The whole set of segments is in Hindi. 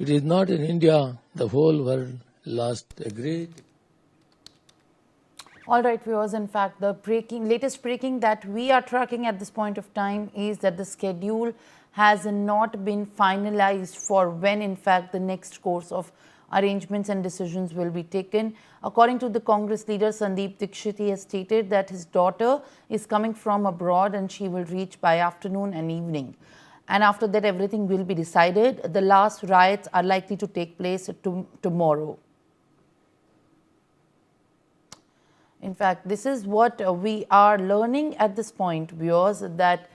It is not in India, the whole world lost a great. All right, viewers, in fact, the latest breaking that we are tracking at this point of time is that the schedule has not been finalized for when, in fact, the next course of arrangements and decisions will be taken. According to the Congress leader, Sandeep Dixit, he has stated that his daughter is coming from abroad and she will reach by afternoon and evening. And after that, everything will be decided. The last riots are likely to take place tomorrow. In fact, this is what we are learning at this point, viewers, that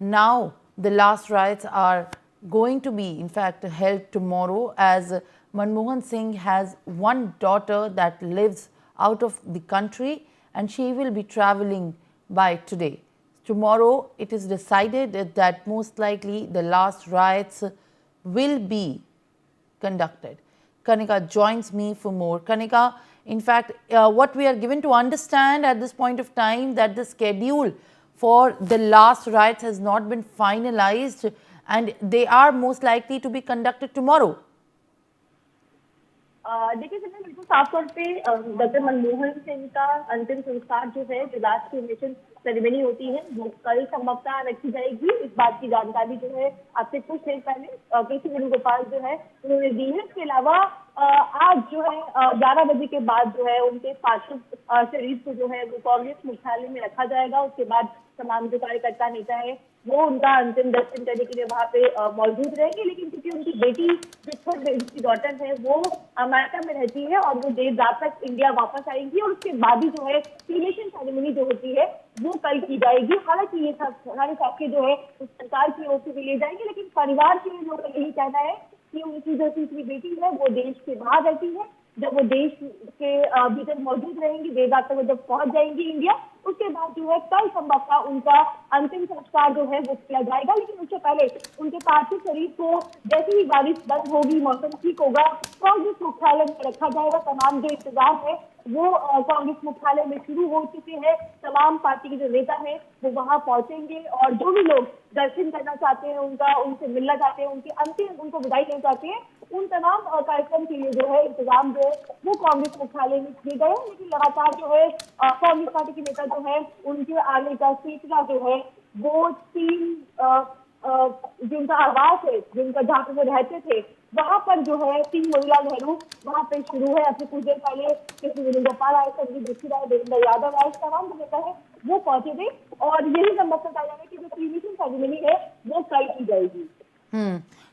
now the last riots are going to be, in fact, held tomorrow, as Manmohan Singh has one daughter that lives out of the country and she will be traveling by today. Tomorrow, it is decided that most likely the last riots will be conducted. Kanika joins me for more. Kanika, in fact, what we are given to understand at this point of time, that the schedule for the last riots has not been finalized and they are most likely to be conducted tomorrow. देखिए सर, बिल्कुल साफ तौर पे डॉक्टर मनमोहन सिंह का अंतिम संस्कार जो है, जो लास्ट क्रिमेशन सेरेमनी होती है, वो कल संभवतः रखी जाएगी। इस बात की जानकारी जो है आपसे कुछ देर पहले केसी वेणुगोपाल जो है उन्होंने दी है। इसके अलावा आज जो है 11 बजे के बाद जो है उनके पार्थिव शरीर को जो है वो कांग्रेस मुख्यालय में रखा जाएगा। उसके बाद तमाम जो कार्यकर्ता नेता है वो उनका अंतिम दर्शन करने के लिए वहाँ पे मौजूद रहेंगे। लेकिन क्योंकि उनकी बेटी, जिसकी डॉटर है, वो अमेरिका में रहती है और वो देर रात तक इंडिया वापस आएंगी और उसके बाद ही जो है क्रिमेशन सेरेमनी जो होती है वो कल की जाएगी। हालांकि ये सब सारे साक्ष्य जो है सरकार की ओर से भी ले जाएंगे, लेकिन परिवार के लोगों का यही कहना है कि उनकी जो तीसरी बेटी है वो देश के बाहर रहती है। जब वो देश के भीतर मौजूद रहेंगी, देर रात तक वो जब पहुंच जाएंगी इंडिया, उसके बाद जो है कल संभवतः उनका अंतिम संस्कार जो है वो किया जाएगा। लेकिन उससे पहले उनके पार्थिव शरीर को जैसे ही बारिश बंद होगी, मौसम ठीक होगा, कांग्रेस मुख्यालय में रखा जाएगा। तमाम जो इंतजाम है वो कांग्रेस मुख्यालय में शुरू हो चुके हैं। तमाम पार्टी के जो नेता हैं वो वहां पहुंचेंगे और जो भी लोग दर्शन करना चाहते हैं, उनसे मिलना चाहते हैं, उनको विदाई लेना चाहते हैं, उन तमाम कार्यक्रम के लिए जो है इंतजाम जो है वो कांग्रेस मुख्यालय में किए गए हैं। लेकिन लगातार जो है कांग्रेस पार्टी के नेता जो है उनके आने का सिलसिला जो है वो जिनका आवास है, जहाँ पे वो रहते थे, वहां पर जो है 3 मोतीलाल नेहरू वहां पे शुरू है। अभी कुछ देर पहले केसी वेणुगोपाल आए, संदीप दीक्षित आए, देवेंद्र यादव आए, तमाम जो नेता है वो पहुंचे थे और यही संभव बताया जा रहा है कि जो क्रिमेशन सेरेमनी है वो कल की जाएगी।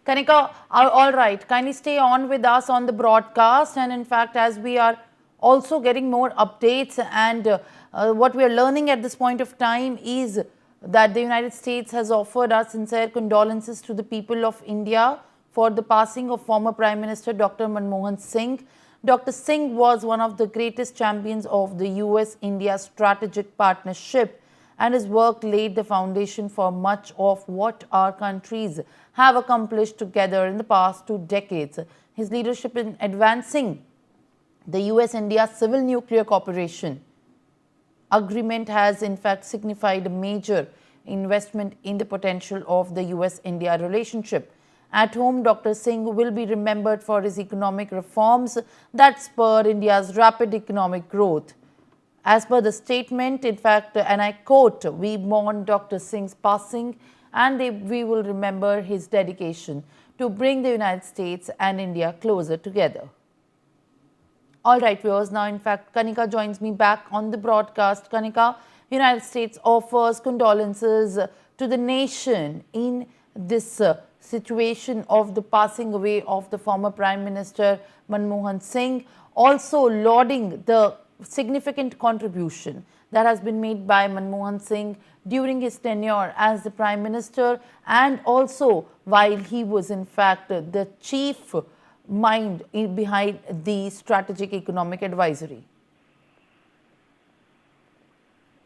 Kanika, all right, kindly stay on with us on the broadcast, and in fact, as we are also getting more updates, and what we are learning at this point of time is that the United States has offered our sincere condolences to the people of India for the passing of former Prime Minister Dr. Manmohan Singh. Dr. Singh was one of the greatest champions of the US-India strategic partnership, and his work laid the foundation for much of what our countries have accomplished together in the past 2 decades. His leadership in advancing the US-India Civil Nuclear Cooperation Agreement has in fact signified a major investment in the potential of the US-India relationship. At home, Dr. Singh will be remembered for his economic reforms that spurred India's rapid economic growth. As per the statement, in fact, and I quote, "We mourn Dr. Singh's passing and we will remember his dedication to bring the United States and India closer together." All right, viewers, now in fact, Kanika joins me back on the broadcast. Kanika, United States offers condolences to the nation in this situation of the passing away of the former Prime Minister Manmohan Singh, also lauding the significant contribution that has been made by Manmohan Singh during his tenure as the Prime Minister, and also while he was in fact the chief mind behind the Strategic Economic Advisory.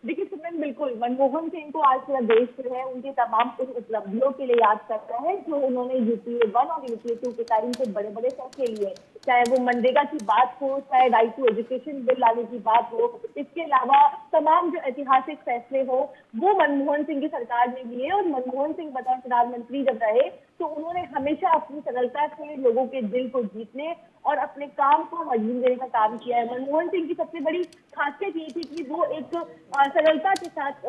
देखिए सुमन, बिल्कुल मनमोहन सिंह को आज पूरा देश जो है उनकी तमाम कुछ उपलब्धियों के लिए याद करता है, जो उन्होंने यूपीए 1 और यूपीए 2 के टाइम से बड़े बड़े फैसले लिए। चाहे वो मनरेगा की बात हो, चाहे राइट टू एजुकेशन बिल लाने की बात हो, इसके अलावा तमाम जो ऐतिहासिक फैसले हो वो मनमोहन सिंह की सरकार ने लिए। और मनमोहन सिंह बतौर प्रधानमंत्री जब रहे तो उन्होंने हमेशा अपनी सरलता से लोगों के दिल को जीतने और अपने काम को मजबूत देने का काम किया है। मनमोहन सिंह की सबसे बड़ी खासियत ये थी कि वो एक सरलता के साथ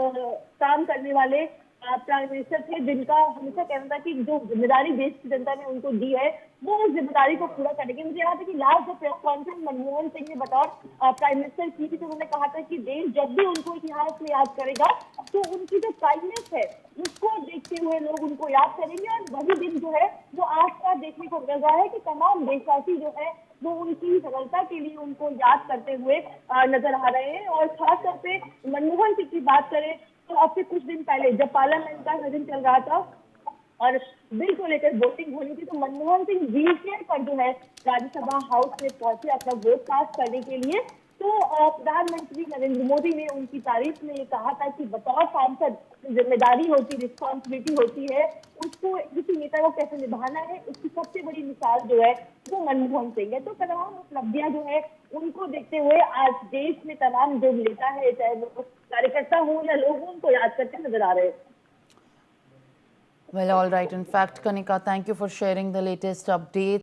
काम करने वाले प्राइम मिनिस्टर थे, जिनका हमेशा कहना था कि जो जिम्मेदारी देश की जनता ने उनको दी है वो उस जिम्मेदारी को पूरा करेंगे। मुझे याद है कि लास्ट जो प्रेस कॉन्फ्रेंस मनमोहन सिंह ने बतौर प्राइम मिनिस्टर की थी तो उन्होंने कहा था कि देश जब भी उनको इतिहास में याद करेगा तो उनकी जो काइंडनेस है उसको देखते हुए लोग उनको याद करेंगे। और वही दिन जो है वो आज का देखने को मिल रहा है कि तमाम देशवासी जो है वो उनकी सरलता के लिए उनको याद करते हुए नजर आ रहे हैं। और खासतौर पे मनमोहन सिंह की बात करें तो अब से कुछ दिन पहले जब पार्लियामेंट का सदन चल रहा था और बिल को लेकर वोटिंग होनी थी तो मनमोहन सिंह व्हील चेयर पर जो है राज्यसभा हाउस में पहुंचे अपना वोट कास्ट करने के लिए। तो प्रधानमंत्री नरेंद्र मोदी ने उनकी तारीफ में ये कहा था कि बतौर सांसद जिम्मेदारी होती, रिस्पॉन्सिबिलिटी होती है, उसको किसी नेता को कैसे निभाना है, उसकी सबसे बड़ी मिसाल जो है वो मनमोहन सिंह है। तो तमाम उपलब्धियां जो है उनको देखते हुए आज देश में तमाम जो नेता है, चाहे वो कार्यकर्ता हो या लोग उनको याद करते नजर आ रहे हैं। Well, all right. In fact, Kanika, thank you for sharing the latest updates.